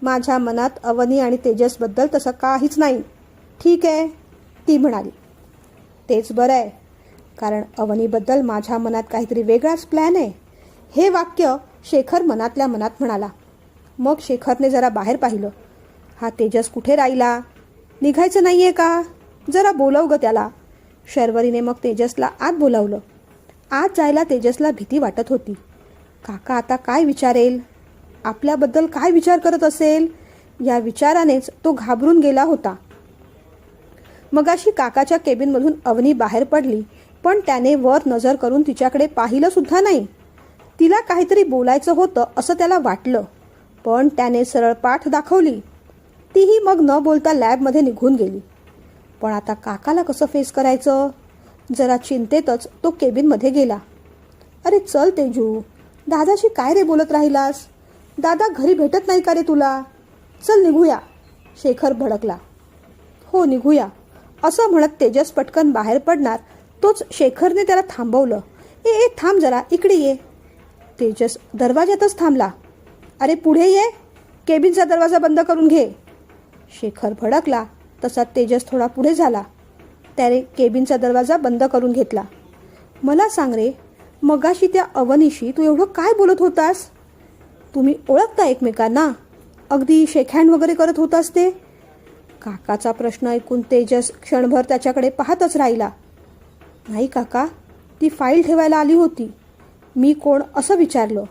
माझ्या मनात अवनी आणि तेजसबद्दल तसं काहीच नाही. ठीक आहे, ती म्हणाली. तेच बरं आहे, कारण अवनीबद्दल माझ्या मनात काहीतरी वेगळाच प्लॅन आहे. हे वाक्य शेखर मनातल्या मनात म्हणाला. मग शेखरने जरा बाहेर पाहिलं. हा तेजस कुठे राहिला? निघायचं नाही आहे का? जरा बोलव ग त्याला. शर्वरीने मग तेजसला आत बोलावलं. आत जायला तेजसला भीती वाटत होती. काका आता काय विचारेल, आपल्याबद्दल काय विचार करत असेल, या विचारानेच तो घाबरून गेला होता. मगाशी काकाच्या केबिनमधून अवनी बाहेर पडली, पण त्याने वर नजर करून तिच्याकडे पाहिलं सुद्धा नाही. तिला काहीतरी बोलायचं होतं असं त्याला वाटलं, पण त्याने सरळ पाठ दाखवली. तीही मग न बोलता लॅबमध्ये निघून गेली. पण आता काकाला कसं फेस करायचं? जरा चिंतेतच तो केबिनमध्ये गेला. अरे चल तेजू, दादाशी काय रे बोलत राहिलास? दादा घरी भेटत नाही का रे तुला? चल निघूया, शेखर भडकला. हो निघूया, असं म्हणत तेजस पटकन बाहेर पडणार तोच शेखरने त्याला थांबवलं. ए थांब जरा, इकडे ये. तेजस दरवाजातच थांबला. अरे पुढे ये, केबिनचा दरवाजा बंद करून घे. शेखर भडकला तसा तेजस थोडा पुढे झाला. त्याने केबिनचा दरवाजा बंद करून घेतला. मला सांग रे, मगाशी त्या अवनीशी तू एवढं काय बोलत होतास? तुम्ही ओळखता एकमेकांना? अगदी शेक हँड वगैरे करत होतास ते? काकाचा प्रश्न ऐकून तेजस क्षणभर त्याच्याकडे पाहतच राहिला. नाही काका, ती फाईल ठेवायला आली होती. मी कोण असं विचारलं.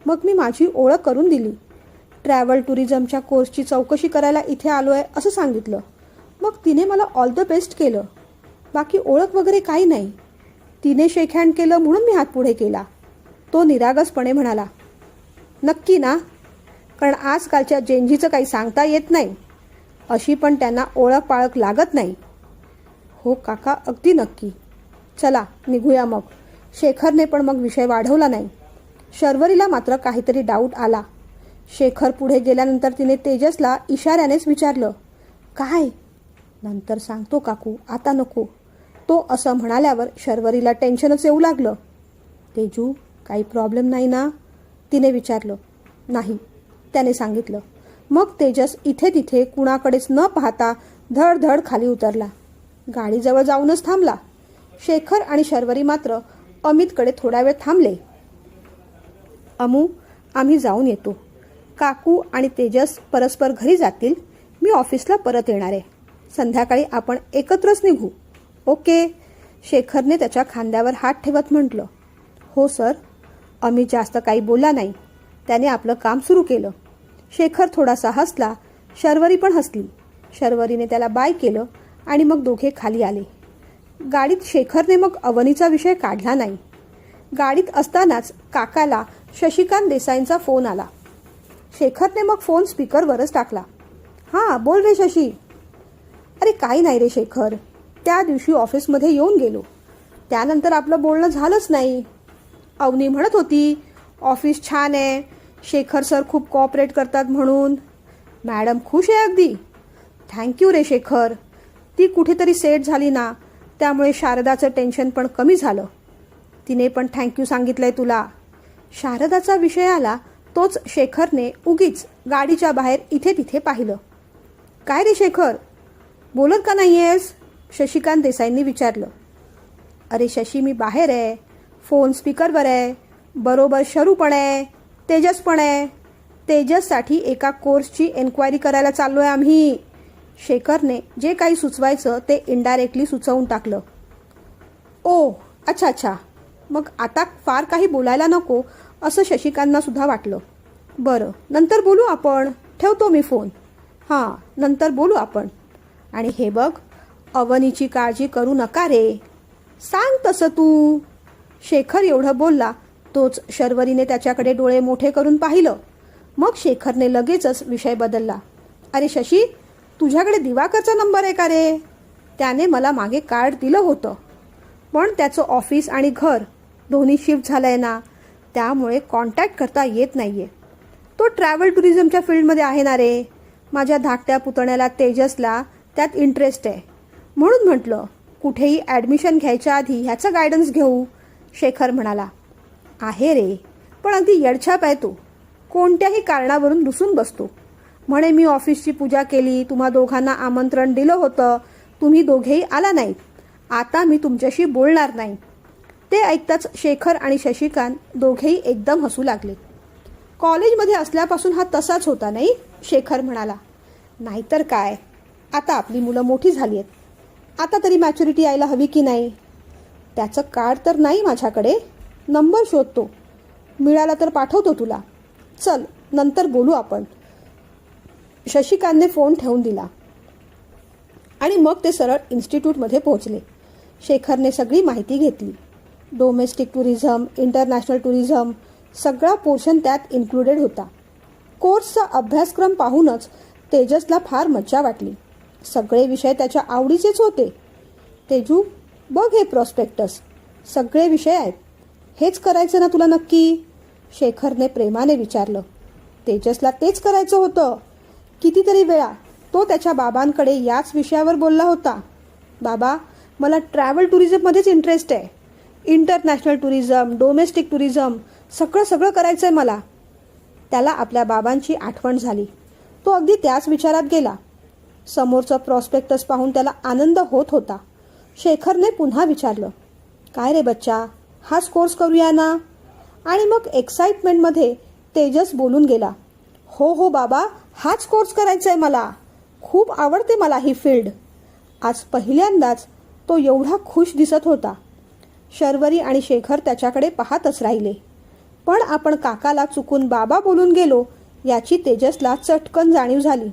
मग मी माझी ओळख करून दिली. ट्रॅव्हल टुरिझमच्या कोर्सची चौकशी करायला इथे आलो आहे असं सांगितलं. मग तिने मला ऑल द बेस्ट केलं. बाकी ओळख वगैरे काही नाही. तिने शेक हँड केलं म्हणून मी हात पुढे केला. तो निरागसपणे म्हणाला. नक्की ना? कारण आजकालच्या जेंजीचं काही सांगता येत नाही. अशी पण त्यांना ओळख पाळख लागत नाही. हो काका, अगदी नक्की. चला निघूया मग. शेखरने पण मग विषय वाढवला नाही. शर्वरीला मात्र काहीतरी डाऊट आला. शेखर पुढे गेल्यानंतर तिने तेजसला इशाऱ्यानेच विचारलं. काय? नंतर सांगतो काकू, आता नको. तो असं म्हणाल्यावर शर्वरीला टेन्शनच येऊ लागलं. तेजू, काही प्रॉब्लेम नाही ना? तिने विचारलं. नाही, त्याने सांगितलं. मग तेजस इथे तिथे कुणाकडेच न पाहता धडधड खाली उतरला. गाडीजवळ जाऊनच थांबला. शेखर आणि शर्वरी मात्र अमितकडे थोडा वेळ थांबले. अमू, आम्ही जाऊन येतो. काकू आणि तेजस परस्पर घरी जातील. मी ऑफिसला परत येणार आहे. संध्याकाळी आपण एकत्रच निघू. ओके? शेखरने त्याच्या खांद्यावर हात ठेवत म्हटलं. हो सर. अमित जास्त काही बोलला नाही. त्याने आपलं काम सुरू केलं. शेखर थोडासा हसला. शर्वरी पण हसली. शर्वरीने त्याला बाय केलं आणि मग दोघे खाली आले. गाडीत शेखरने मग अवनीचा विषय काढला नाही. गाडीत असतानाच काकाला शशिकांत देसाईंचा फोन आला. शेखरने मग फोन स्पीकरवरच टाकला. हां, बोल रे शशी. अरे काही नाही रे शेखर, त्या दिवशी ऑफिसमध्ये येऊन गेलो. त्यानंतर आपलं बोलणं झालंच नाही. अवनी म्हणत होती ऑफिस छान आहे, शेखर सर खूप कॉपरेट करतात म्हणून. मॅडम खुश आहे अगदी. थँक्यू रे शेखर. ती कुठेतरी सेट झाली ना, त्यामुळे शारदाचं टेन्शन पण कमी झालं. तिने पण थँक्यू सांगितलंय तुला. शारदाचा विषय आला तोच शेखरने उगीच गाडीच्या बाहेर इथे तिथे पाहिलं. काय रे शेखर, बोलत का नाही आहेस? शशिकांत देसाईंनी विचारलं. अरे शशी, मी बाहेर आहे. फोन स्पीकरवर आहे. बरोबर शरू पण आहे, तेजस पण आहे. तेजससाठी एका कोर्सची एन्क्वायरी करायला चाललो आहे आम्ही. शेखरने जे काही सुचवायचं ते इनडायरेक्टली सुचवून टाकलं. ओ, अच्छा अच्छा. मग आता फार काही बोलायला नको असं शशिकांतना सुद्धा वाटलं. बरं, नंतर बोलू आपण. ठेवतो मी फोन. हां, नंतर बोलू आपण. आणि हे बघ, अवनीची काळजी करू नका रे. सांग तसं तू. शेखर एवढं बोलला तोच शर्वरीने त्याच्याकडे डोळे मोठे करून पाहिलं. मग शेखरने लगेचच विषय बदलला. अरे शशी, तुझ्याकडे दिवाकरचा नंबर आहे का रे? त्याने मला मागे कार्ड दिलं होतं. पण त्याचं ऑफिस आणि घर दोन्ही शिफ्ट झालं आहे ना, त्यामुळे कॉन्टॅक्ट करता येत नाही आहे. तो ट्रॅव्हल टुरिझमच्या फील्डमध्ये आहे ना रे. माझ्या धाकट्या पुतण्याला तेजसला त्यात इंटरेस्ट आहे. म्हणून म्हटलं कुठेही ॲडमिशन घ्यायच्या आधी ह्याचं गायडन्स घेऊ. शेखर म्हणाला. आहे रे, पण अगदी येडछाप आहे तो. कोणत्याही कारणावरून रुसून बसतो. म्हणे मी ऑफिसची पूजा केली, तुम्हा दोघांना आमंत्रण दिलं होतं, तुम्ही दोघेही आला नाहीत. आता मी तुमच्याशी बोलणार नाही. ते ऐकताच शेखर आणि शशिकांत दोघेही एकदम हसू लागले. कॉलेजमध्ये असल्यापासून हा तसाच होता नाही? शेखर म्हणाला. नाहीतर काय, आता आपली मुलं मोठी झाली आहेत. आता तरी मॅच्युरिटी यायला हवी की नाही? त्याचं कार्ड तर नाही माझ्याकडे. नंबर शोधतो, मिळाला तर पाठवतो तुला. चल, नंतर बोलू आपण. शशिकांतने फोन ठेवून दिला आणि मग ते सरळ इन्स्टिट्यूटमध्ये पोहोचले. शेखरने सगळी माहिती घेतली. डोमेस्टिक टुरिझम, इंटरनॅशनल टुरिझम, सगळा पोर्शन त्यात इन्क्लुडेड होता. कोर्सचा अभ्यासक्रम पाहूनच तेजसला फार मज्जा वाटली. सगळे विषय त्याच्या आवडीचेच होते. तेजू, बघ हे प्रॉस्पेक्टस, सगळे विषय आहेत. हेच करायचं ना तुला नक्की? शेखरने प्रेमाने विचारलं. तेजसला तेच करायचं होतं. कितीतरी वेळा तो त्याच्या बाबांकडे याच विषयावर बोलला होता. बाबा, मला ट्रॅव्हल टुरिझममध्येच इंटरेस्ट आहे. इंटरनॅशनल टुरिझम, डोमेस्टिक टुरिझम, सगळं करायचं आहे मला. त्याला आपल्या बाबांची आठवण झाली. तो अगदी त्याच विचारात गेला. समोरचं प्रॉस्पेक्टस पाहून त्याला आनंद होत होता. शेखरने पुन्हा विचारलं. काय रे बच्चा, हाच कोर्स करूया ना? आणि मग एक्साइटमेंटमध्ये तेजस बोलून गेला. हो हो बाबा, हाच कोर्स करायचा आहे मला. खूप आवडते मला ही फील्ड. आज पहिल्यांदाच तो एवढा खुश दिसत होता. शर्वरी आणि शेखर त्याच्याकडे पाहतच राहिले. पण आपण काकाला चुकून बाबा बोलून गेलो याची तेजसला चटकन जाणीव झाली.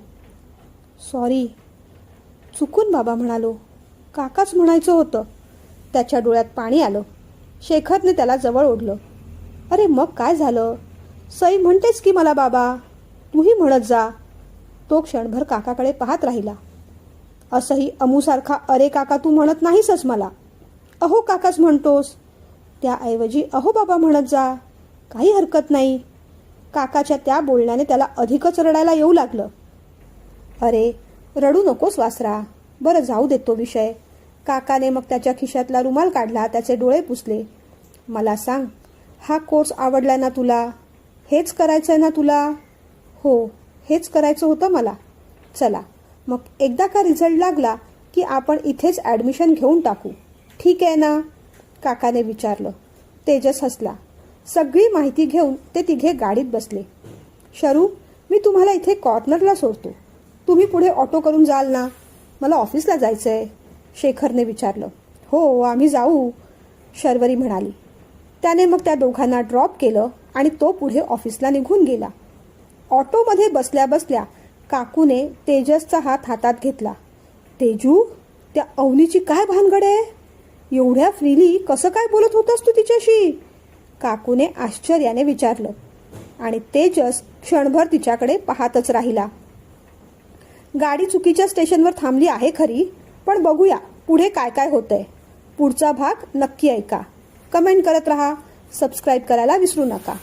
सॉरी, चुकून बाबा म्हणालो. काकाच म्हणायचं होतं. त्याच्या डोळ्यात पाणी आलं. शेखरने त्याला जवळ ओढलं. अरे मग काय झालं? सई म्हणतेच की मला बाबा, तूही म्हणत जा. तो क्षणभर काकाकडे पाहत राहिला. असंही अमूसारखा अरे काका तू म्हणत नाहीसच मला. अहो काकाच म्हणतोस. त्याऐवजी अहो बाबा म्हणत जा, काही हरकत नाही. काकाच्या त्या बोलण्याने त्याला अधिकच रडायला येऊ लागलं. अरे रडू नकोस वासरा. बरं जाऊ देत तो विषय. काकाने मग त्याच्या खिशातला रुमाल काढला, त्याचे डोळे पुसले. मला सांग, हा कोर्स आवडला ना तुला? हेच करायचं ना तुला? हो, हेच करायचं होतं मला. चला मग एकदा का रिझल्ट लागला की आपण इथेच ॲडमिशन घेऊन टाकू, ठीक आहे ना? काकाने विचारलं. तेजस हसला. सगळी माहिती घेऊन ते तिघे गाडीत बसले. शरू, मी तुम्हाला इथे कॉर्नरला सोडतो. तुम्ही पुढे ऑटो करून जाल ना? मला ऑफिसला जायचं आहे, शेखरने विचारलं. हो, आम्ही जाऊ, शर्वरी म्हणाली. त्याने मग त्या दोघांना ड्रॉप केलं आणि तो पुढे ऑफिसला निघून गेला. ऑटोमध्ये बसल्या बसल्या काकूने तेजसचा हात हातात घेतला. तेजू, त्या अवनीची काय भानगड आहे? एवढ्या फ्रीली कसं काय बोलत होतास तू तिच्याशी? काकूने आश्चर्याने विचारलं. आणि तेजस क्षणभर तिच्याकडे पाहतच राहिला. गाडी चुकीच्या स्टेशनवर थांबली आहे खरी, पण बघूया पुढे काय काय होतंय. पुढचा भाग नक्की ऐका. कमेंट करत राहा. सबस्क्राईब करायला विसरू नका.